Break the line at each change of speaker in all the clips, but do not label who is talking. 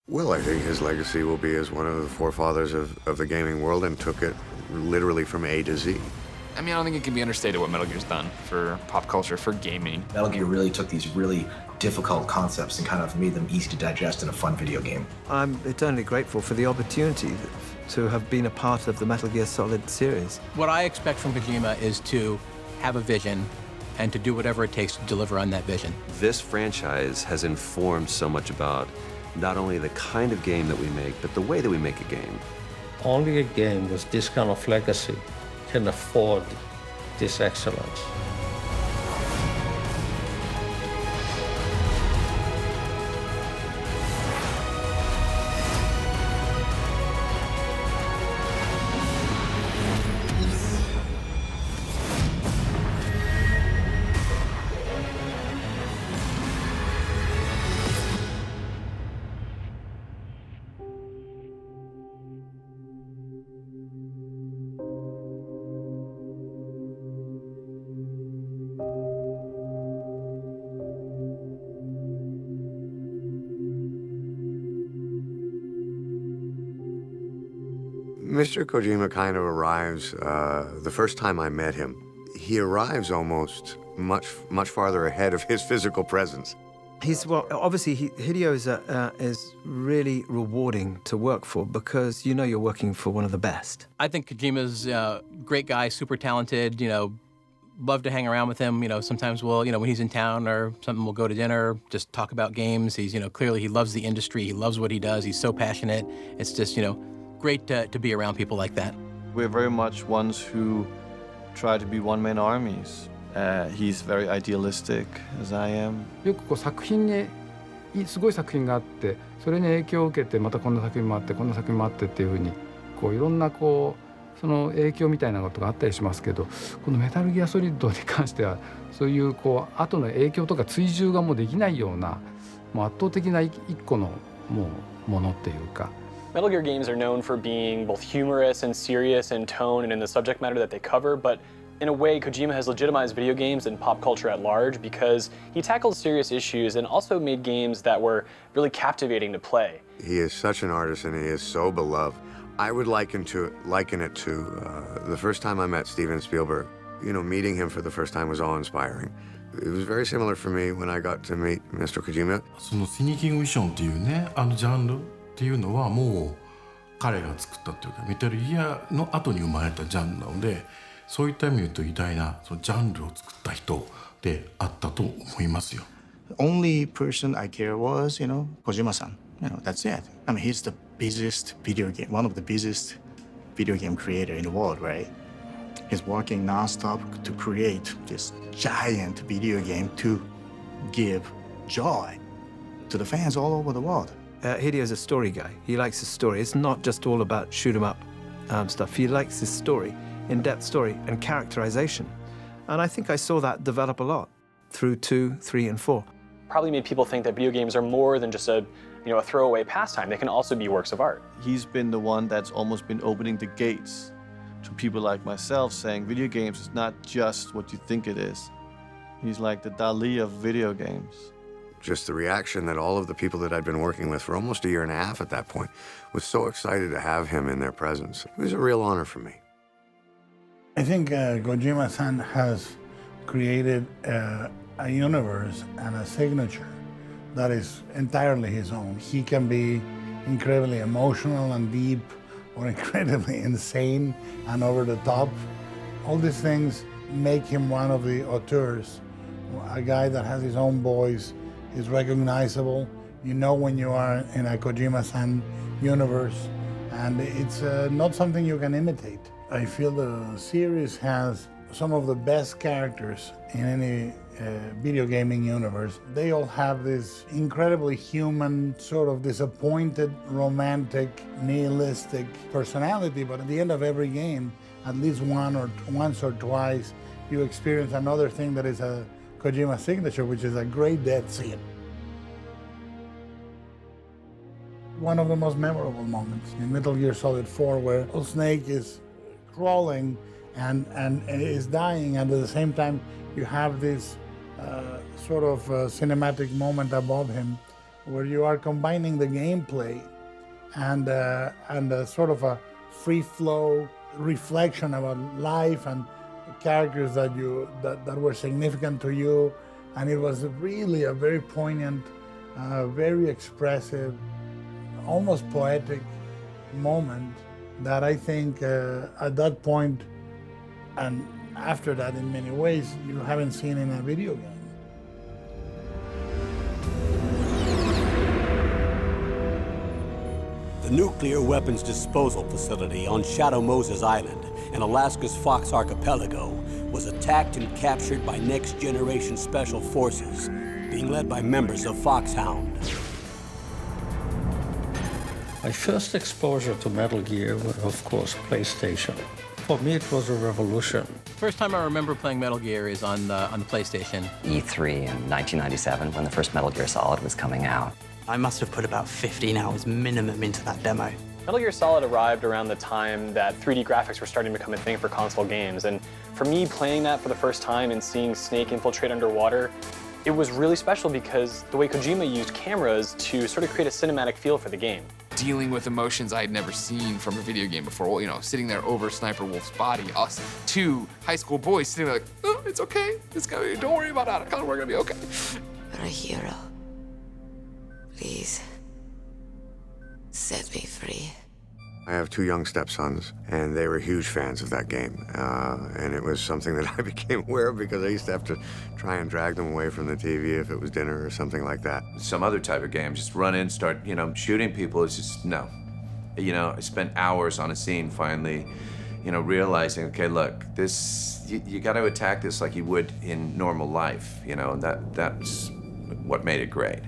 Well, I think his legacy will be as one of the forefathers of the gaming world and took it literally from A to Z.
I mean, I don't think it can be understated what Metal Gear's done for pop culture, for gaming.
Metal Gear really took these really difficult concepts and kind of made them easy to digest in a fun video game.
I'm eternally grateful for the opportunity to have been a part of the Metal Gear Solid series.
What I expect from Kojima is to have a vision and to do whatever it takes to deliver on that vision.
This franchise has informed so much about not only the kind of game that we make, but the way that we make a game.
Only a game with this kind of legacy can afford this excellence.
Mr. Kojima kind of arrives, the first time I met him, he arrives almost much farther ahead of his physical presence.
Well, obviously, Hideo is really rewarding to work for because you know you're working for one of the best.
I think Kojima's a great guy, super talented, love to hang around with him. Sometimes we'll, when he's in town or something, we'll go to dinner, just talk about games. He's, clearly he loves the industry. He loves what he does. He's so passionate. It's just, great to be around people like that.
We're very much ones who try to be one-man armies. He's very idealistic, as I am.
よく作品にすごい作品があって、それに影響を受けてまたこんな作品もあって、こんな作品もあってっていう風にいろんなその影響みたいなことがあったりしますけど、このメタルギアソリッドに関してはそういう後の影響とか追従がもうできないようなもう圧倒的な一個のものっていうか。
Metal Gear games are known for being both humorous and serious in tone and in the subject matter that they cover, but in a way, Kojima has legitimized video games and pop culture at large because he tackled serious issues and also made games that were really captivating to play.
He is such an artist and he is so beloved. I would liken it to the first time I met Steven Spielberg. Meeting him for the first time was awe-inspiring. It was very similar for me when I got to meet Mr. Kojima.
そのシニキングビジョンっていうね、ジャンルっていうのはもう彼が作ったっていうかメタルギアの後に生まれたジャンルなので、そういった意味で言うと偉大なそのジャンルを作った人であったと思いますよ。
Only person I care was, Kojima-san. That's it. I mean, he's the busiest one of the busiest video game creator in the world, right? He's working nonstop to create this giant video game to give joy to the fans all over the world.
Hideo's a story guy. He likes his story. It's not just all about shoot 'em up stuff. He likes his story, in-depth story, and characterization. And I think I saw that develop a lot through 2, 3, and 4.
Probably made people think that video games are more than just a throwaway pastime. They can also be works of art.
He's been the one that's almost been opening the gates to people like myself, saying video games is not just what you think it is. He's like the Dali of video games.
Just the reaction that all of the people that I'd been working with for almost a year and a half at that point was so excited to have him in their presence. It was a real honor for me.
I think Kojima-san has created a universe and a signature that is entirely his own. He can be incredibly emotional and deep or incredibly insane and over the top. All these things make him one of the auteurs, a guy that has his own voice, is recognizable. You know when you are in a Kojima-san universe, and it's not something you can imitate. I feel the series has some of the best characters in any video gaming universe. They all have this incredibly human, sort of disappointed, romantic, nihilistic personality, but at the end of every game, at least once or twice, you experience another thing that is a Kojima signature, which is a great death scene. One of the most memorable moments in Metal Gear Solid 4, where Snake is crawling and is dying, and at the same time you have this sort of cinematic moment above him where you are combining the gameplay and a sort of a free flow reflection about life and characters that were significant to you, and it was really a very poignant, very expressive, almost poetic moment that I think at that point and after that in many ways you haven't seen in a video game.
The nuclear weapons disposal facility on Shadow Moses Island in Alaska's Fox Archipelago was attacked and captured by Next Generation Special Forces, being led by members of Foxhound.
My first exposure to Metal Gear was, of course, PlayStation. For me, it was a revolution.
First time I remember playing Metal Gear is on the PlayStation.
E3 in 1997, when the first Metal Gear Solid was coming out.
I must have put about 15 hours minimum into that demo.
Metal Gear Solid arrived around the time that 3D graphics were starting to become a thing for console games, and for me, playing that for the first time and seeing Snake infiltrate underwater, it was really special because the way Kojima used cameras to sort of create a cinematic feel for the game.
Dealing with emotions I had never seen from a video game before. Well, you know, sitting there over Sniper Wolf's body, us two high school boys sitting there like, oh, it's okay. Don't worry about it. We're gonna be okay.
You're a hero. Please, set me free.
I have two young stepsons, and they were huge fans of that game. And it was something that I became aware of because I used to have to try and drag them away from the TV if it was dinner or something like that.
Some other type of game, just run in, start, shooting people, it's just, no. I spent hours on a scene finally, realizing, okay, look, this, you got to attack this like you would in normal life, and that's what made it great.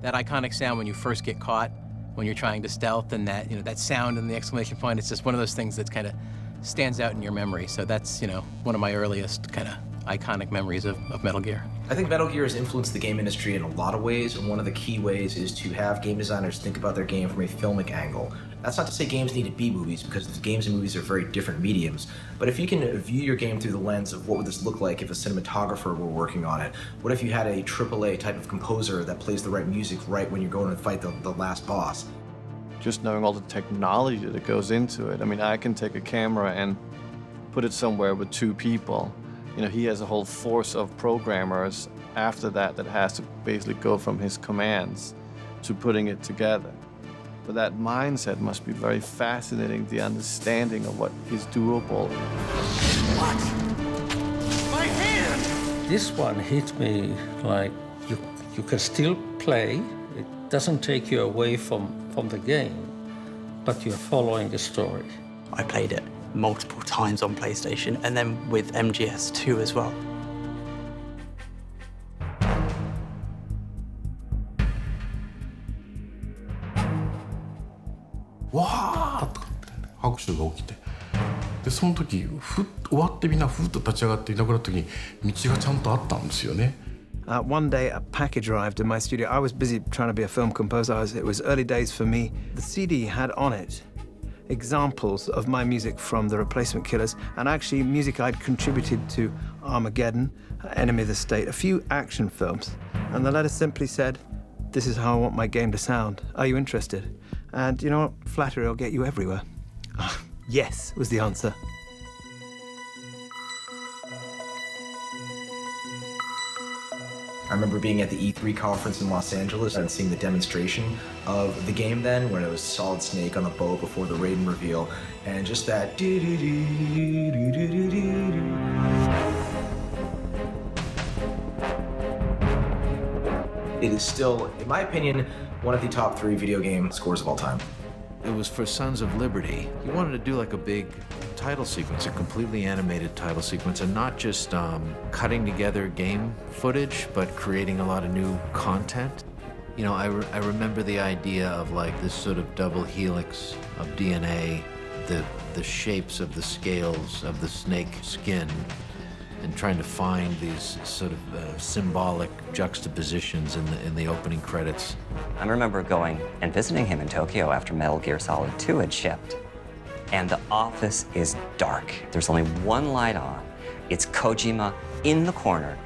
That iconic sound when you first get caught, when you're trying to stealth, and that that sound and the exclamation point, it's just one of those things that kind of stands out in your memory. So that's one of my earliest kind of iconic memories of Metal Gear.
I think Metal Gear has influenced the game industry in a lot of ways, and one of the key ways is to have game designers think about their game from a filmic angle. That's not to say games need to be movies, because the games and movies are very different mediums, but if you can view your game through the lens of what would this look like if a cinematographer were working on it, what if you had a AAA type of composer that plays the right music right when you're going to fight the last boss.
Just knowing all the technology that goes into it. I mean, I can take a camera and put it somewhere with two people. He has a whole force of programmers after that has to basically go from his commands to putting it together. But that mindset must be very fascinating, the understanding of what is doable.
What? My hand!
This one hit me like you can still play. It doesn't take you away from the game, but you're following the story.
I played it multiple times on PlayStation, and then with MGS2 as well.
わーっと拍手が起きて、でその時終わってみんなふっと立ち上がっていなくなった時に道がちゃんとあったんですよね。
One day, a package arrived in my studio. I was busy trying to be a film composer. It was early days for me. The CD had on it examples of my music from The Replacement Killers, and actually music I'd contributed to Armageddon, Enemy of the State, a few action films. And the letter simply said, "This is how I want my game to sound. Are you interested?" And you know what? Flattery will get you everywhere. Yes, was the answer.
I remember being at the E3 conference in Los Angeles and seeing the demonstration of the game then, when it was Solid Snake on a boat before the Raiden reveal, and just that It is still, in my opinion, one of the top 3 video game scores of all time.
It was for Sons of Liberty. He wanted to do like a big title sequence, a completely animated title sequence, and not just cutting together game footage, but creating a lot of new content. I remember the idea of like this sort of double helix of DNA, the shapes of the scales of the snake skin, and trying to find these sort of symbolic juxtapositions in the opening credits.
I remember going and visiting him in Tokyo after Metal Gear Solid 2 had shipped. And the office is dark. There's only one light on. It's Kojima in the corner,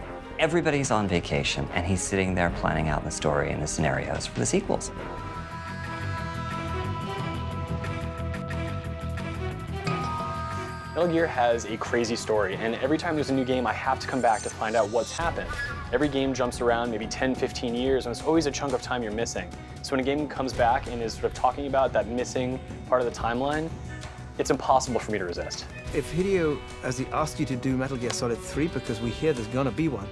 Everybody's on vacation, and he's sitting there planning out the story and the scenarios for the sequels.
Metal Gear has a crazy story, and every time there's a new game, I have to come back to find out what's happened. Every game jumps around maybe 10, 15 years, and it's always a chunk of time you're missing. So when a game comes back and is sort of talking about that missing part of the timeline, it's impossible for me to resist.
If Hideo, as he asked you to do Metal Gear Solid 3, because we hear there's gonna be one.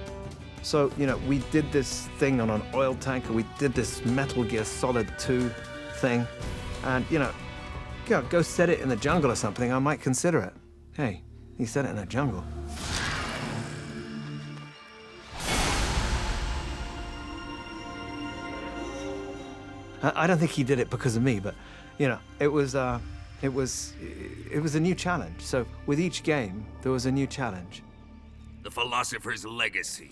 So, you know, we did this thing on an oil tanker, we did this Metal Gear Solid 2 thing, and, you know, go set it in the jungle or something, I might consider it. Hey, he set it in a jungle. I don't think he did it because of me, but, you know, it was a new challenge. So with each game, there was a new challenge.
The philosopher's legacy.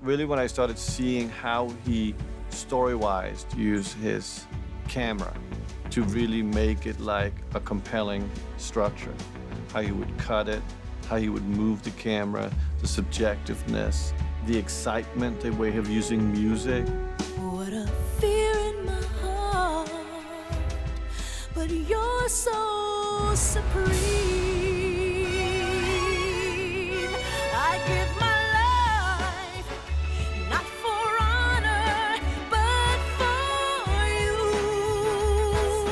Really, when I started seeing how he, story-wise, used his camera to really make it like a compelling structure, how he would cut it, how he would move the camera, the subjectiveness, the excitement, the way of using music.
What a fear in my heart, but you're so supreme. I give my life, not for honor, but for you.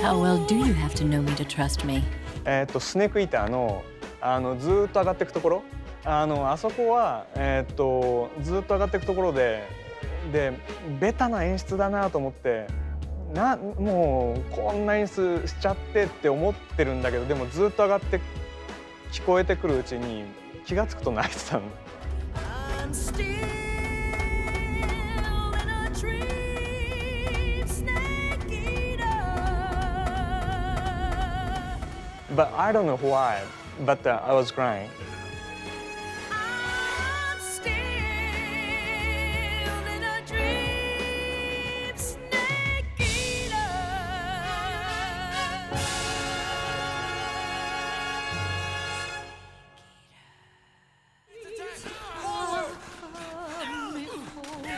How well do you have to know me to trust me?
スネークイーターのずーっと上がっていくところ、あそこはずーっと上がっていくところでベタな演出だなと思って、もうこんな演出しちゃってって思ってるんだけど、でもずーっと上がって聞こえてくるうちに気がつくと泣いてたの。But I don't know why, but I was crying.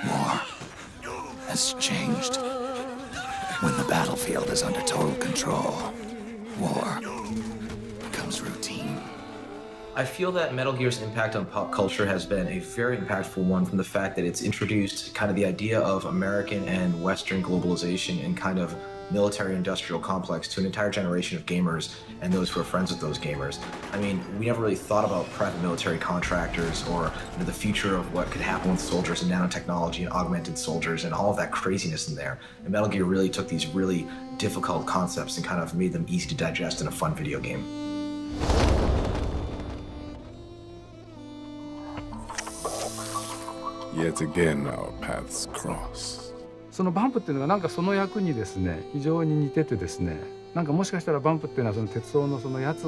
War has changed. When the battlefield is under total control, war becomes routine.
I feel that Metal Gear's impact on pop culture has been a very impactful one from the fact that it's introduced kind of the idea of American and Western globalization and kind of military-industrial complex to an entire generation of gamers and those who are friends with those gamers. I mean, we never really thought about private military contractors or the future of what could happen with soldiers and nanotechnology and augmented soldiers and all of that craziness in there. And Metal Gear really took these really difficult concepts and kind of made them easy to digest in a fun video game.
Yet again, our paths cross.
そのバンプっていうのがなんかその役にですね非常に似ててですね、なんかもしかしたらバンプっていうのはその鉄道のそのやつ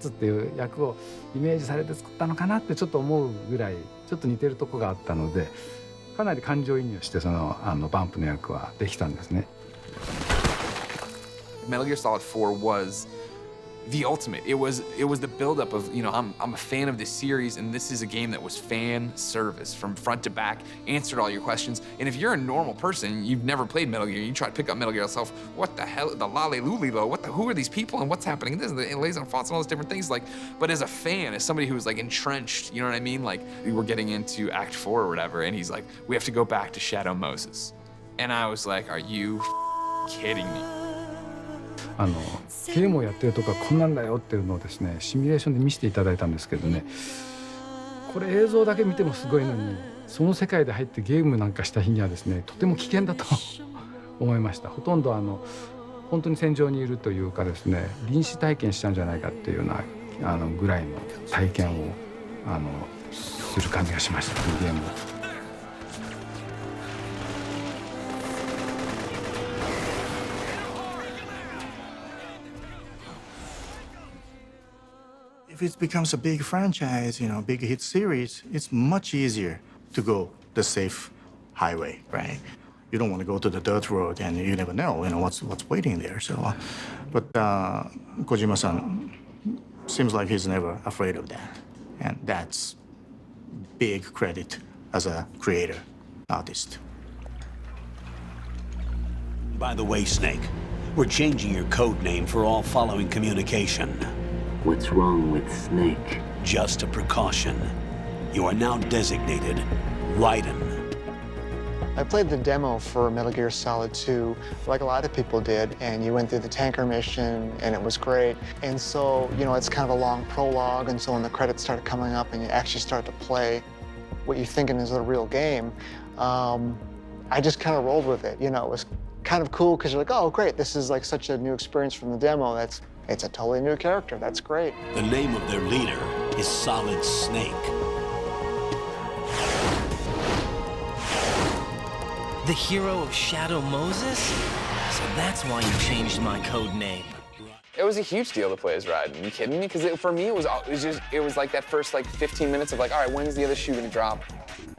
っていう役をイメージされて作ったのかなってちょっと思うぐらいちょっと似てるとこがあったので、かなり感情移入してそのバンプの役はできたんですね。
Metal Gear Solid 4 was the ultimate. It was the buildup of, you know, I'm a fan of this series, and this is a game that was fan service from front to back, answered all your questions. And if you're a normal person, you've never played Metal Gear, you try to pick up Metal Gear yourself, what the hell, the lolly-lully-lo, who are these people and what's happening? This, it lays on fonts and all those different things. Like, but as a fan, as somebody who's like entrenched, you know what I mean? Like, we were getting into Act 4 or whatever, and he's like, we have to go back to Shadow Moses. And I was like, are you kidding me?
ゲームをやってるとかこんなんだよっていうのをですねシミュレーションで見せていただいたんですけどね、これ映像だけ見てもすごいのにその世界で入ってゲームなんかした日にはですねとても危険だと思いました。ほとんど本当に戦場にいるというかですね臨死体験したんじゃないかっていうようなぐらいの体験をする感じがしました、ゲームを。
If it becomes a big franchise, you know, big hit series, it's much easier to go the safe highway, right? You don't want to go to the dirt road, and you never know, you know, what's waiting there. So, but Kojima-san seems like he's never afraid of that. And that's big credit as a creator, artist.
By the way, Snake, we're changing your code name for all following communication.
What's wrong with Snake?
Just a precaution. You are now designated Raiden.
I played the demo for Metal Gear Solid 2, like a lot of people did, and you went through the tanker mission, and it was great. And so, you know, it's kind of a long prologue, and so when the credits started coming up and you actually start to play what you're thinking is a real game, I just kind of rolled with it. You know, it was kind of cool because you're like, oh, great, this is like such a new experience from the demo. It's a totally new character. That's great.
The name of their leader is Solid Snake.
The hero of Shadow Moses? So that's why you changed my code name.
It was a huge deal to play as Raiden. Are you kidding me? Because for me, it was like that first like 15 minutes of like, all right, when's the other shoe gonna drop?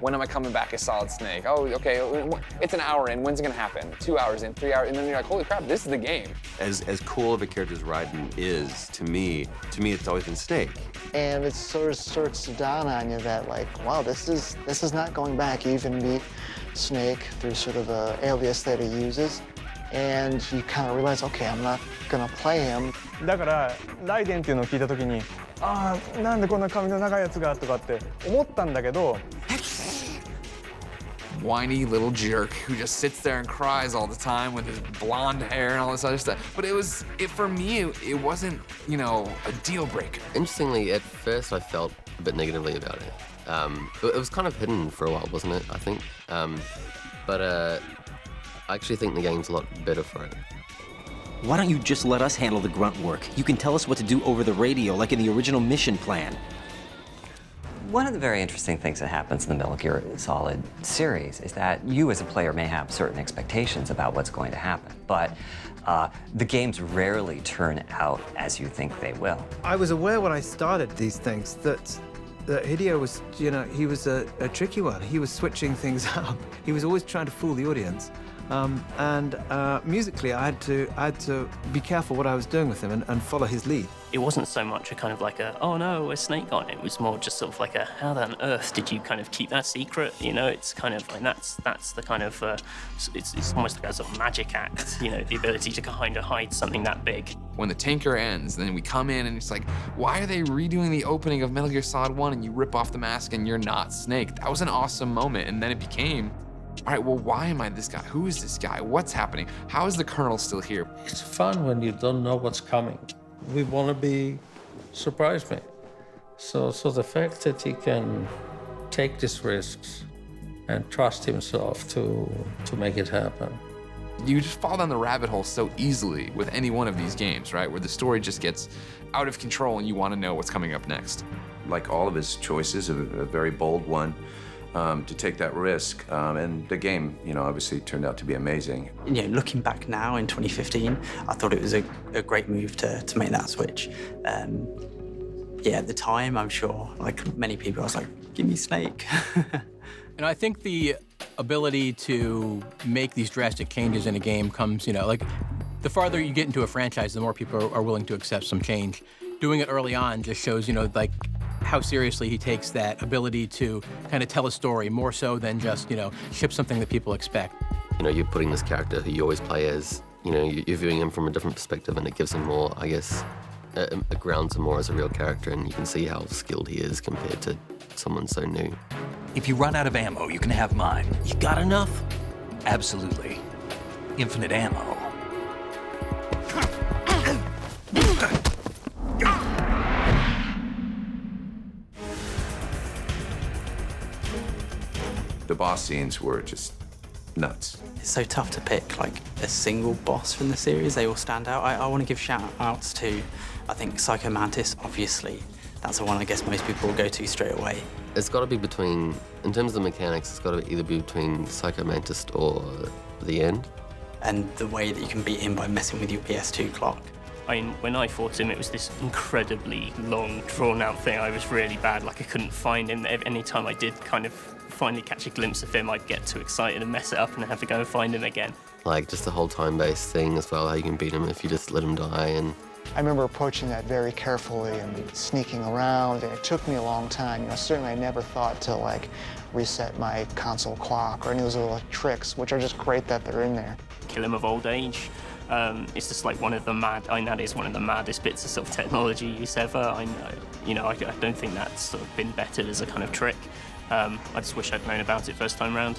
When am I coming back as Solid Snake? Oh, okay, it's an hour in. When's it gonna happen? 2 hours in, 3 hours, and then you're like, holy crap, this is the game.
As cool of a character as Raiden is, to me, it's always been Snake.
And it sort of starts to dawn on you that like, wow, this is not going back. You even meet Snake through sort of the alias that he uses. And you kind of realize, okay, I'm not gonna play him.
だからライデンっていうのを聞いた時に、ああ、なんでこんな髪の長いやつがとかって思ったんだけど。
Whiny little jerk who just sits there and cries all the time with his blonde hair and all this other stuff. But for me, it wasn't, you know, a deal breaker.
Interestingly, at first I felt a bit negatively about it. It was kind of hidden for a while, wasn't it, I think? But I actually think the game's a lot better for it.
Why don't you just let us handle the grunt work? You can tell us what to do over the radio, like in the original mission plan.
One of the very interesting things that happens in the Metal Gear Solid series is that you as a player may have certain expectations about what's going to happen, but the games rarely turn out as you think they will.
I was aware when I started these things that Hideo was, you know, he was a tricky one. He was switching things up. He was always trying to fool the audience. Musically, I had to be careful what I was doing with him and follow his lead.
It wasn't so much a kind of like a, oh no, a Snake on it. It was more just sort of like a, how on earth did you kind of keep that secret? You know, it's kind of like, that's the kind of, it's almost like a sort of magic act, you know, the ability to kind of hide something that big.
When the tanker ends, then we come in and it's like, why are they redoing the opening of Metal Gear Solid 1 and you rip off the mask and you're not Snake? That was an awesome moment. And then it became, all right, well, why am I this guy? Who is this guy? What's happening? How is the Colonel still here?
It's fun when you don't know what's coming. We want to be surprised me. So the fact that he can take these risks and trust himself to make it happen.
You just fall down the rabbit hole so easily with any one of these games, right? Where the story just gets out of control and you want to know what's coming up next.
Like all of his choices, a very bold one. To take that risk, and the game, you know, obviously turned out to be amazing.
You know, looking back now in 2015, I thought it was a great move to make that switch. Yeah, at the time, I'm sure, like many people, I was like, give me Snake.
And I think the ability to make these drastic changes in a game comes, you know, like the farther you get into a franchise, the more people are willing to accept some change. Doing it early on just shows, you know, like how seriously he takes that ability to kind of tell a story more so than just, you know, ship something that people expect.
You know, you're putting this character who you always play as, you know, you're viewing him from a different perspective and it gives him more, I guess, it grounds him more as a real character and you can see how skilled he is compared to someone so new.
If you run out of ammo, you can have mine.
You got enough?
Absolutely. Infinite ammo.
The boss scenes were just nuts.
It's so tough to pick like a single boss from the series. They all stand out. I want to give shout outs to, I think, Psycho Mantis, obviously. That's the one I guess most people will go to straight away.
It's got to be between, in terms of the mechanics, it's got to either be between Psycho Mantis or the end.
And the way that you can beat him by messing with your PS2 clock.
I mean, when I fought him, it was this incredibly long, drawn-out thing. I was really bad, like I couldn't find him. Any time I did kind of finally catch a glimpse of him, I'd get too excited and mess it up and have to go and find him again.
Like, just the whole time-based thing as well, how you can beat him if you just let him die, and
I remember approaching that very carefully and sneaking around, and it took me a long time. You know, certainly I never thought to like reset my console clock or any of those little tricks, which are just great that they're in there.
Kill him of old age. It's just like one of the that is one of the maddest bits of sort of technology use ever. I don't think that's sort of been bettered as a kind of trick. I just wish I'd known about it first time round.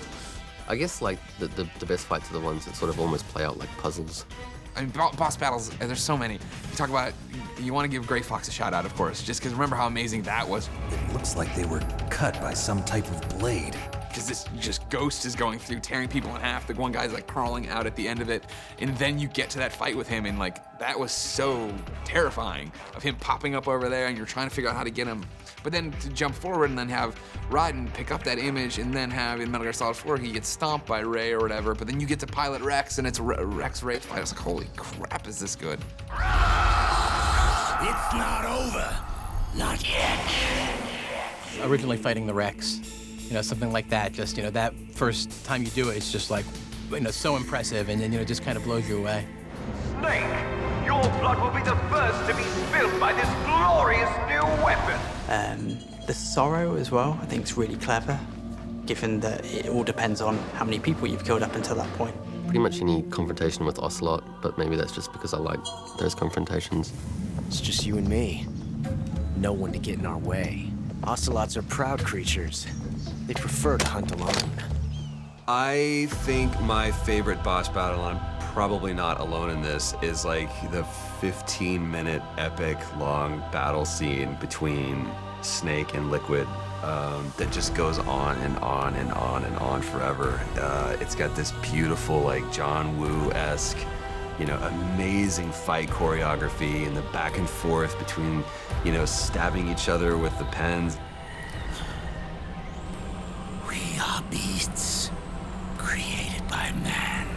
I guess like the best fights are the ones that sort of almost play out like puzzles.
I mean, boss battles, there's so many. You talk about, you want to give Gray Fox a shout out, of course, just because remember how amazing that was.
It looks like they were cut by some type of blade.
Because this just ghost is going through, tearing people in half. The one guy's like crawling out at the end of it. And then you get to that fight with him, and like, that was so terrifying of him popping up over there, and you're trying to figure out how to get him. But then to jump forward and then have Raiden pick up that image, and then have in Metal Gear Solid 4, he gets stomped by Ray or whatever, but then you get to pilot Rex, and it's Rex Ray fight. I was like, holy crap, is this good?
It's not over. Not yet.
Originally fighting the Rex, something like that, just, that first time you do it, it's just like, so impressive, and then, just kind of blows you away.
Snake, your blood will be the first to be spilled by this glorious new weapon.
The sorrow as well, I think is really clever, given that it all depends on how many people you've killed up until that point.
Pretty much any confrontation with Ocelot, but maybe that's just because I like those confrontations.
It's just you and me. No one to get in our way. Ocelots are proud creatures. They prefer to hunt alone.
I think my favorite boss battle, and I'm probably not alone in this, is like the 15-minute epic long battle scene between Snake and Liquid that just goes on and on and on and on forever. It's got this beautiful, like John Woo-esque, amazing fight choreography and the back and forth between, stabbing each other with the pens.
We are beasts created by man.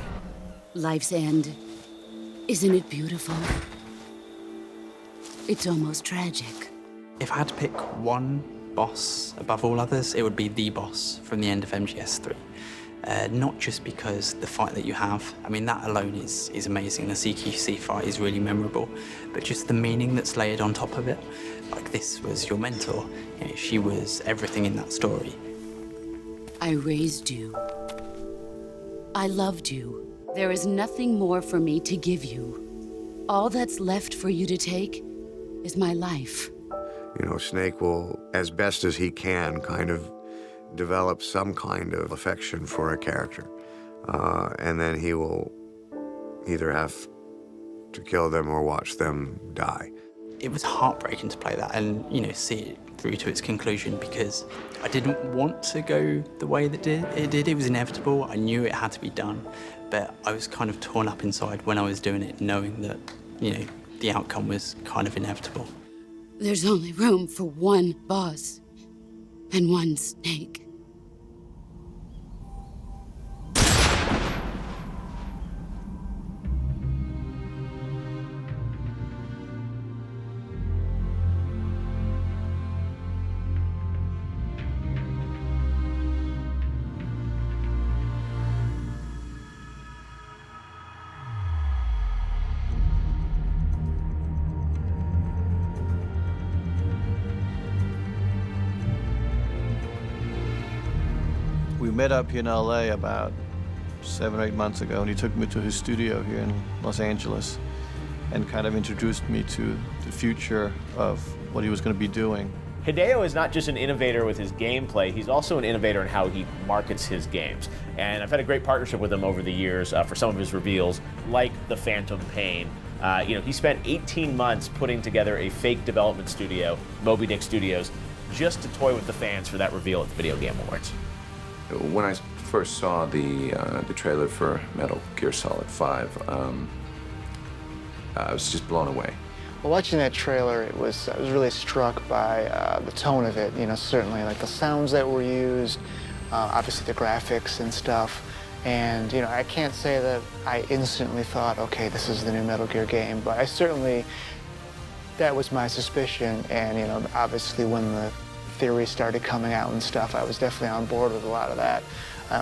Life's end. Isn't it beautiful? It's almost tragic.
If I had to pick one boss above all others, it would be the boss from the end of MGS3. Not just because the fight that you have, I mean, that alone is amazing. The CQC fight is really memorable, but just the meaning that's layered on top of it. Like, this was your mentor. She was everything in that story.
I raised you. I loved you. There is nothing more for me to give you. All that's left for you to take is my life.
Snake will, as best as he can, kind of develop some kind of affection for a character. And then he will either have to kill them or watch them die.
It was heartbreaking to play that and, see it through to its conclusion, because I didn't want to go the way that it did. It was inevitable. I knew it had to be done, but I was kind of torn up inside when I was doing it, knowing that, the outcome was kind of inevitable.
There's only room for one boss and one Snake.
We met up here in LA about 7 or 8 months ago, and he took me to his studio here in Los Angeles and kind of introduced me to the future of what he was going to be doing.
Hideo is not just an innovator with his gameplay, he's also an innovator in how he markets his games. And I've had a great partnership with him over the years for some of his reveals, like the Phantom Pain. He spent 18 months putting together a fake development studio, Moby Dick Studios, just to toy with the fans for that reveal at the Video Game Awards.
When I first saw the trailer for Metal Gear Solid 5, I was just blown away.
Well, watching that trailer, I was really struck by the tone of it. Certainly like the sounds that were used, obviously the graphics and stuff. And I can't say that I instantly thought, okay, this is the new Metal Gear game, but that was my suspicion. And obviously when the theories started coming out and stuff, I was definitely on board with a lot of that,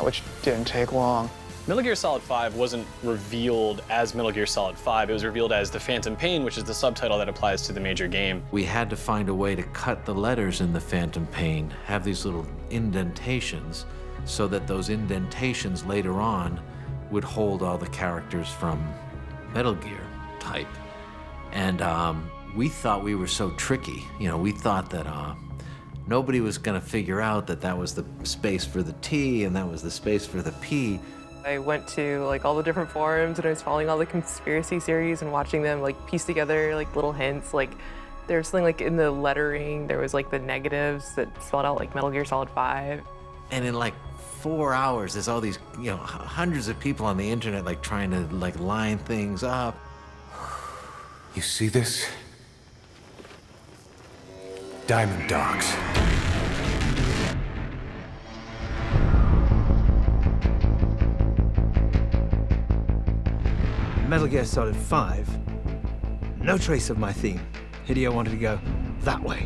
which didn't take long.
Metal Gear Solid 5 wasn't revealed as Metal Gear Solid 5. It was revealed as The Phantom Pain, which is the subtitle that applies to the major game.
We had to find a way to cut the letters in The Phantom Pain, have these little indentations, so that those indentations later on would hold all the characters from Metal Gear type. And we thought we were so tricky. You know, we thought that nobody was gonna figure out that that was the space for the T and that was the space for the P.
I went to like all the different forums and I was following all the conspiracy series and watching them like piece together like little hints. Like there's something like in the lettering, there was like the negatives that spelled out like Metal Gear Solid 5.
And in like 4 hours, there's all these, you know, hundreds of people on the internet like trying to like line things up.
You see this? Diamond Dogs.
Metal Gear Solid 5, no trace of my theme. Hideo wanted to go that way,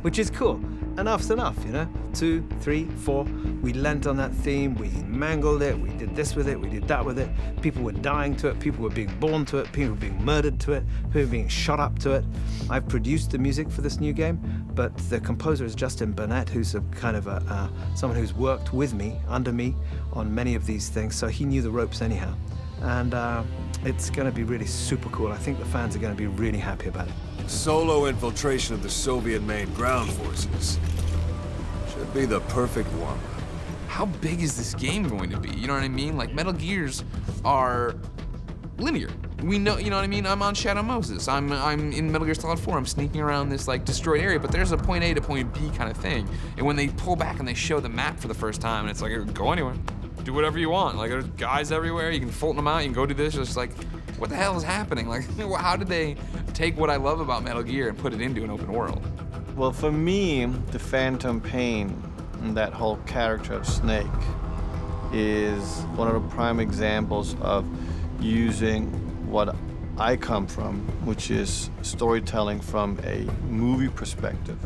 which is cool. Enough's enough, you know? 2, 3, 4, we lent on that theme, we mangled it, we did this with it, we did that with it. People were dying to it, people were being born to it, people were being murdered to it, people were being shot up to it. I've produced the music for this new game, but the composer is Justin Burnett, who's a kind of someone who's worked with me, under me, on many of these things, so he knew the ropes anyhow. And it's going to be really super cool. I think the fans are going to be really happy about it.
Solo infiltration of the Soviet-made ground forces. Should be the perfect warm-up.
How big is this game going to be? You know what I mean? Like, Metal Gears are linear. We know, you know what I mean? I'm on Shadow Moses. I'm in Metal Gear Solid 4. I'm sneaking around this like destroyed area, but there's a point A to point B kind of thing. And when they pull back and they show the map for the first time, and it's like, go anywhere. Do whatever you want. Like, there's guys everywhere. You can Fulton them out. You can go do this. It's like, what the hell is happening? Like, how did they take what I love about Metal Gear and put it into an open world?
Well, for me, the Phantom Pain and that whole character of Snake is one of the prime examples of using what I come from, which is storytelling from a movie perspective,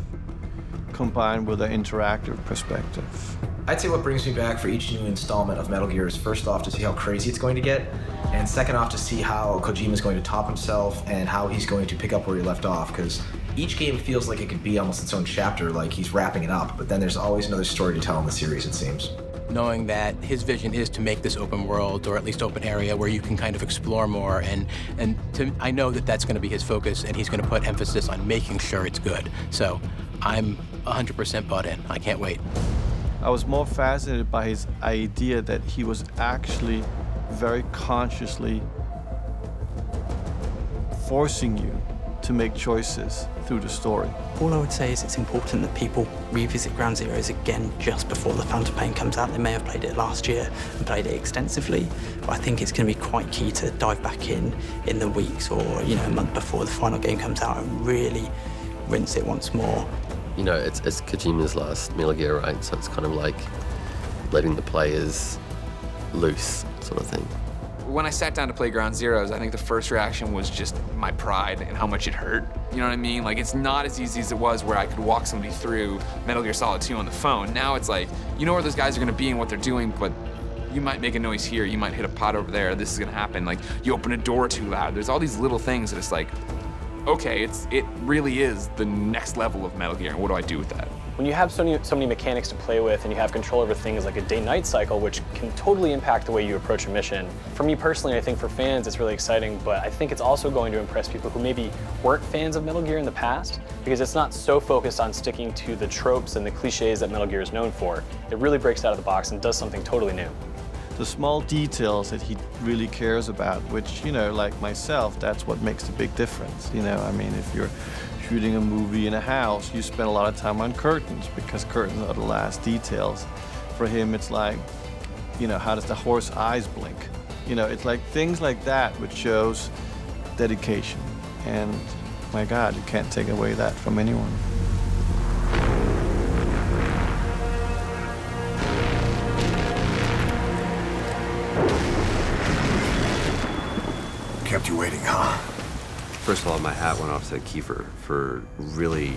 combined with an interactive perspective.
I'd say what brings me back for each new installment of Metal Gear is first off to see how crazy it's going to get, and second off to see how Kojima's going to top himself and how he's going to pick up where he left off, because each game feels like it could be almost its own chapter, like he's wrapping it up, but then there's always another story to tell in the series, it seems.
Knowing that his vision is to make this open world, or at least open area, where you can kind of explore more, I know that that's going to be his focus, and he's going to put emphasis on making sure it's good. So I'm 100% bought in. I can't wait.
I was more fascinated by his idea that he was actually very consciously forcing you to make choices through the story.
All I would say is it's important that people revisit Ground Zeroes again just before the Phantom Pain comes out. They may have played it last year and played it extensively, but I think it's going to be quite key to dive back in the weeks or a month before the final game comes out and really rinse it once more.
You know, it's Kojima's last Metal Gear, right? So it's kind of like letting the players loose, sort of thing.
When I sat down to play Ground Zeroes, I think the first reaction was just my pride and how much it hurt. You know what I mean? Like, it's not as easy as it was where I could walk somebody through Metal Gear Solid 2 on the phone. Now it's like, you know where those guys are gonna be and what they're doing, but you might make a noise here, you might hit a pot over there, this is gonna happen. Like, you open a door too loud. There's all these little things that it's like, okay, it really is the next level of Metal Gear, and what do I do with that?
When you have so many mechanics to play with and you have control over things like a day-night cycle, which can totally impact the way you approach a mission. For me personally, I think for fans it's really exciting, but I think it's also going to impress people who maybe weren't fans of Metal Gear in the past, because it's not so focused on sticking to the tropes and the cliches that Metal Gear is known for. It really breaks out of the box and does something totally new.
The small details that he really cares about, which, like myself, that's what makes the big difference. I mean, if you're shooting a movie in a house, you spend a lot of time on curtains because curtains are the last details. For him, it's like, how does the horse eyes blink? It's like things like that which shows dedication. And my God, you can't take away that from anyone.
Kept you waiting, huh?
First of all, my hat went off to Kiefer for really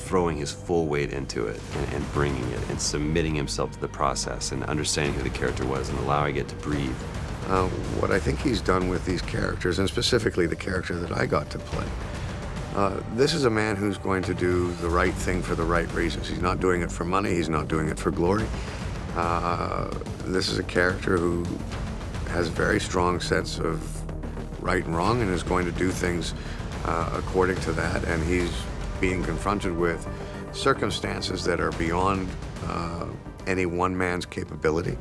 throwing his full weight into it and bringing it and submitting himself to the process and understanding who the character was and allowing it to breathe.
What I think he's done with these characters, and specifically the character that I got to play, this is a man who's going to do the right thing for the right reasons. He's not doing it for money, he's not doing it for glory. This is a character who has a very strong sense of right and wrong and is going to do things according to that, and he's being confronted with circumstances that are beyond any one man's capability.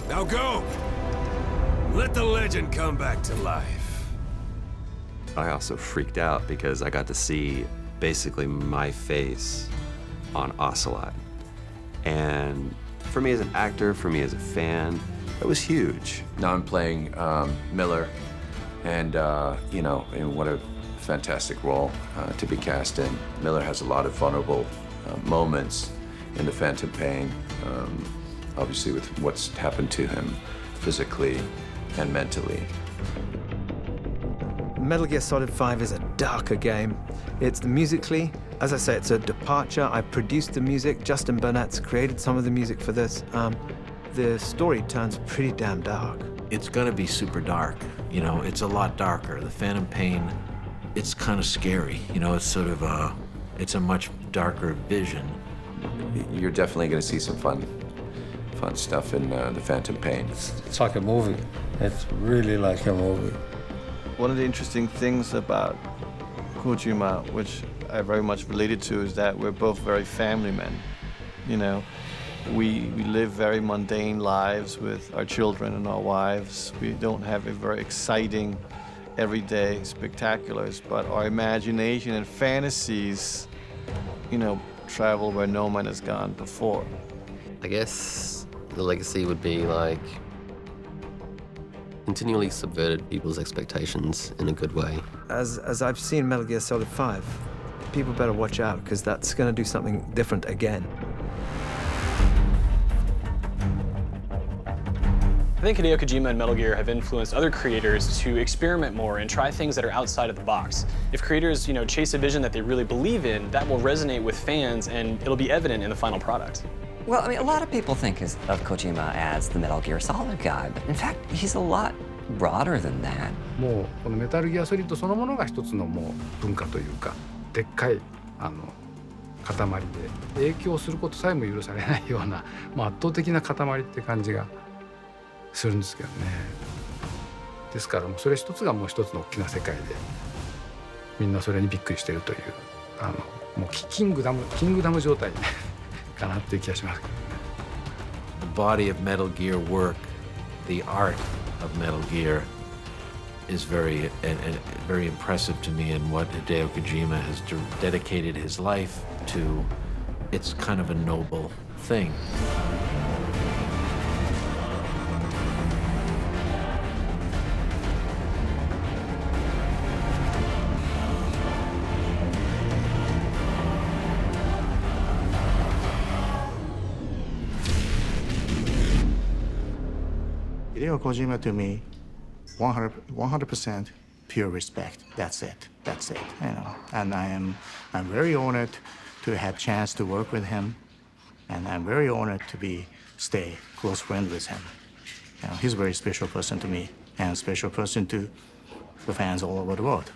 Now go! Let the legend come back to life. I also freaked out because I got to see basically my face on Ocelot. And for me as an actor, for me as a fan, it was huge.
Now I'm playing Miller, and you know, and what a fantastic role to be cast in. Miller has a lot of vulnerable moments in The Phantom Pain, obviously with what's happened to him physically and mentally.
Metal Gear Solid 5 is a darker game. It's musically, as I say, it's a departure. I produced the music. Justin Burnett's created some of the music for this. The story turns pretty damn dark.
It's gonna be super dark. You know, it's a lot darker. The Phantom Pain, it's kind of scary. You know, it's sort of it's a much darker vision.
You're definitely going to see some fun stuff in The Phantom Pain.
It's like a movie. It's really like a movie.
One of the interesting things about Kojima, which I very much related to, is that we're both very family men. You know, we live very mundane lives with our children and our wives. We don't have a very exciting, everyday spectaculars, but our imagination and fantasies, you know, travel where no man has gone before.
I guess the legacy would be like continually subverted people's expectations in a good way.
As I've seen Metal Gear Solid 5, people better watch out, because that's going to do something different again.
I think Hideo Kojima and Metal Gear have influenced other creators to experiment more and try things that are outside of the box. If creators, you know, chase a vision that they really believe in, that will resonate with fans and it'll be evident in the final product.
Well, I mean, a lot of people think of Kojima as the Metal Gear Solid guy, but in fact, he's a lot broader than that.
もうこのメタルギアソリッドそのものが一つのもう文化というか、でっかい塊で影響することさえも許されないような、まあ圧倒的な塊って感じがするんですけどね。ですからもうそれ一つがもう一つの大きな世界で、みんなそれにびっくりしてるというもうキングダム状態かなっていう気がしますけどね。
The body of Metal Gear work, the art of Metal Gear is very impressive to me, and what Hideo Kojima has dedicated his life to. It's kind of a noble thing.
Hideo Kojima to me, 100% pure respect. That's it. You know, and I'm very honored to have a chance to work with him, and I'm very honored to stay close friend with him. You know, he's a very special person to me, and a special person to the fans all over the world.